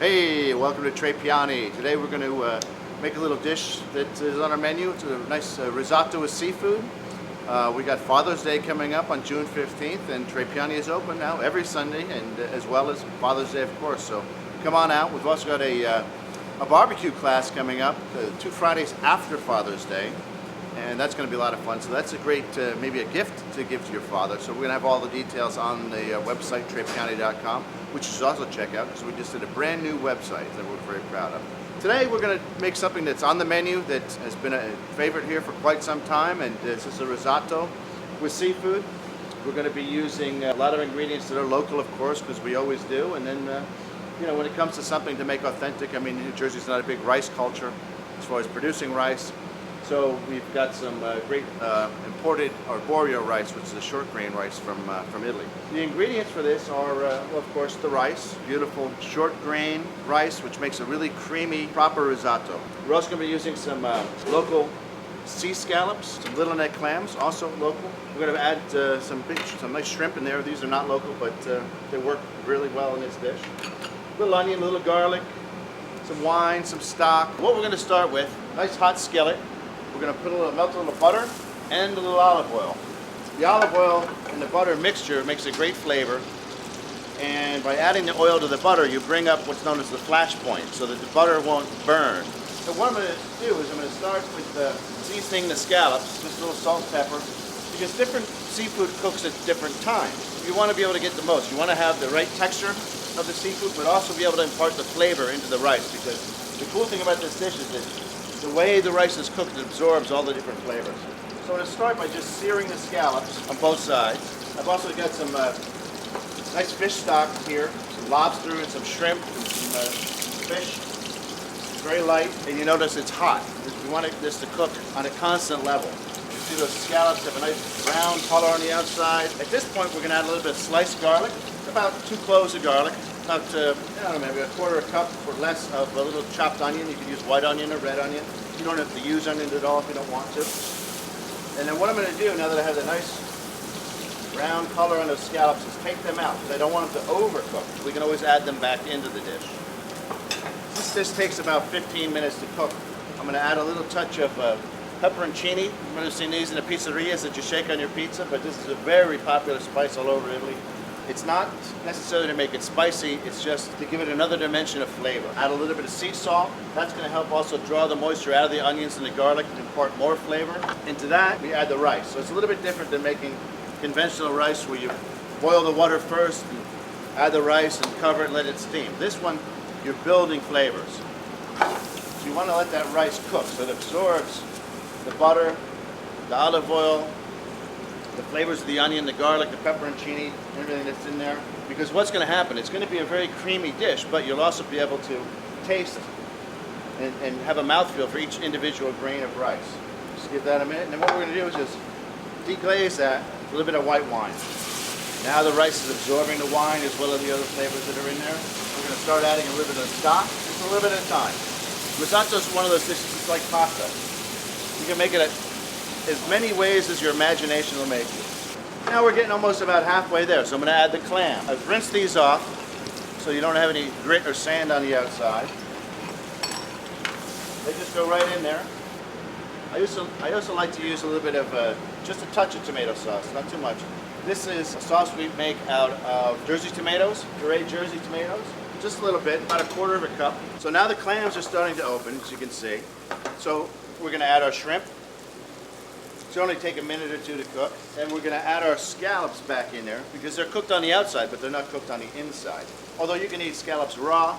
Hey, welcome to Tre Piani. Today we're going to make a little dish that is on our menu. It's a nice risotto with seafood. We got Father's Day coming up on June 15th, and Tre Piani is open now every Sunday, and as well as Father's Day, of course. So come on out. We've also got a barbecue class coming up 2 Fridays after Father's Day, and that's going to be a lot of fun. So that's a great, maybe a gift to give to your father. So we're going to have all the details on the website, trepiani.com, which you should also check out because we just did a brand new website that we're very proud of. Today we're going to make something that's on the menu that has been a favorite here for quite some time, and this is a risotto with seafood. We're going to be using a lot of ingredients that are local, of course, because we always do. And then, you know, when it comes to something to make authentic, I mean, New Jersey's not a big rice culture as far as producing rice. So we've got some great imported arborio rice, which is a short grain rice from Italy. The ingredients for this are, well, of course, the rice, beautiful short grain rice, which makes a really creamy, proper risotto. We're also going to be using some local sea scallops, some little neck clams, also local. We're going to add some nice shrimp in there. These are not local, but they work really well in this dish. A little onion, a little garlic, some wine, some stock. What we're going to start with, nice hot skillet. We're going to melt a little butter and a little olive oil. The olive oil and the butter mixture makes a great flavor, and by adding the oil to the butter, you bring up what's known as the flash point, so that the butter won't burn. So what I'm going to do is I'm going to start with seasoning the scallops, just a little salt, pepper, because different seafood cooks at different times. You want to be able to get the most. You want to have the right texture of the seafood, but also be able to impart the flavor into the rice, because the cool thing about this dish is that the way the rice is cooked, it absorbs all the different flavors. So I'm going to start by just searing the scallops on both sides. I've also got some nice fish stock here, some lobster and some shrimp and some fish. It's very light, and you notice it's hot. We want this to cook on a constant level. You see those scallops have a nice brown color on the outside. At this point, we're going to add a little bit of sliced garlic, about 2 cloves of garlic. About, I don't know, maybe a 1/4 cup or less of a little chopped onion. You can use white onion or red onion. You don't have to use onion at all if you don't want to. And then what I'm going to do, now that I have the nice brown color on those scallops, is take them out, because I don't want them to overcook. We can always add them back into the dish. This takes about 15 minutes to cook. I'm going to add a little touch of pepperoncini. You might have seen these in the pizzerias that you shake on your pizza, but this is a very popular spice all over Italy. It's not necessarily to make it spicy, it's just to give it another dimension of flavor. Add a little bit of sea salt. That's going to help also draw the moisture out of the onions and the garlic to impart more flavor. Into that, we add the rice. So it's a little bit different than making conventional rice where you boil the water first, and add the rice and cover it and let it steam. This one, you're building flavors. So you want to let that rice cook so it absorbs the butter, the olive oil, the flavors of the onion, the garlic, the pepperoncini, everything that's in there. Because what's going to happen, it's going to be a very creamy dish, but you'll also be able to taste and have a mouthfeel for each individual grain of rice. Just give that a minute, and then what we're going to do is just deglaze that with a little bit of white wine. Now the rice is absorbing the wine as well as the other flavors that are in there. We're going to start adding a little bit of stock, just a little bit at a time. Risotto is one of those dishes, it's like pasta. You can make it as many ways as your imagination will make you. Now we're getting almost about halfway there, so I'm going to add the clam. I've rinsed these off so you don't have any grit or sand on the outside. They just go right in there. I also like to use a little bit of, just a touch of tomato sauce, not too much. This is a sauce we make out of Jersey tomatoes, pureed Jersey tomatoes. Just a little bit, about a 1/4 cup. So now the clams are starting to open, as you can see. So we're going to add our shrimp. It's only take a minute or 2 to cook. And we're going to add our scallops back in there because they're cooked on the outside, but they're not cooked on the inside. Although you can eat scallops raw,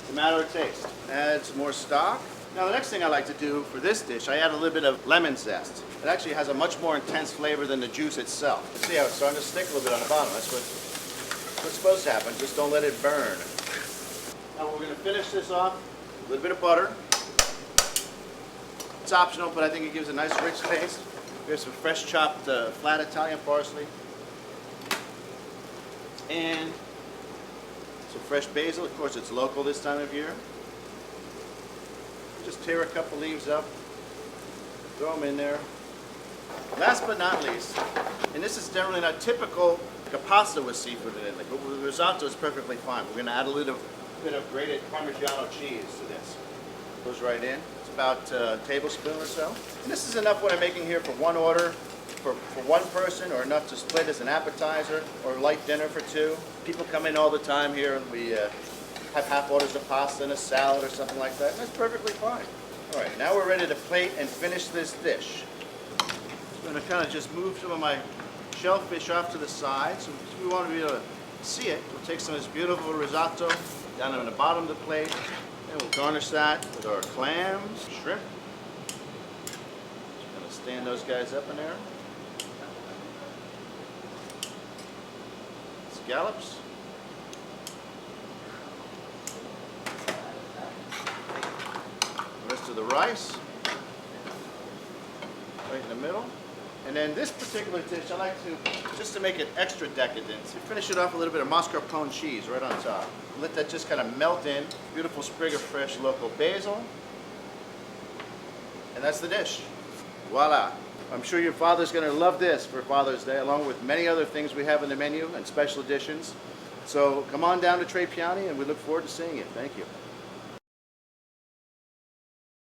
it's a matter of taste. Add some more stock. Now the next thing I like to do for this dish, I add a little bit of lemon zest. It actually has a much more intense flavor than the juice itself. See how it's starting to stick a little bit on the bottom. That's what's supposed to happen. Just don't let it burn. Now we're going to finish this off with a little bit of butter. It's optional, but I think it gives a nice rich taste. We have some fresh chopped flat Italian parsley. And some fresh basil. Of course, it's local this time of year. Just tear a couple leaves up, throw them in there. Last but not least, and this is generally not typical like a pasta with seafood in it, but with risotto it's perfectly fine. We're going to add a little bit of grated Parmigiano cheese to this. Goes right in. It's about a tablespoon or so. And this is enough what I'm making here for one order, for one person, or enough to split as an appetizer or light dinner for two. People come in all the time here, and we have half orders of pasta and a salad or something like that, and that's perfectly fine. All right, now we're ready to plate and finish this dish. I'm going to kind of just move some of my shellfish off to the side, so we want to be able to see it. We'll take some of this beautiful risotto down on the bottom of the plate, and we'll garnish that with our clams, shrimp. Just going to stand those guys up in there. Scallops. The rest of the rice. Right in the middle. And then this particular dish, I like to, just to make it extra decadent, you finish it off with a little bit of mascarpone cheese right on top. Let that just kind of melt in. Beautiful sprig of fresh local basil. And that's the dish. Voila. I'm sure your father's going to love this for Father's Day, along with many other things we have in the menu and special editions. So come on down to Tre Piani, and we look forward to seeing you. Thank you.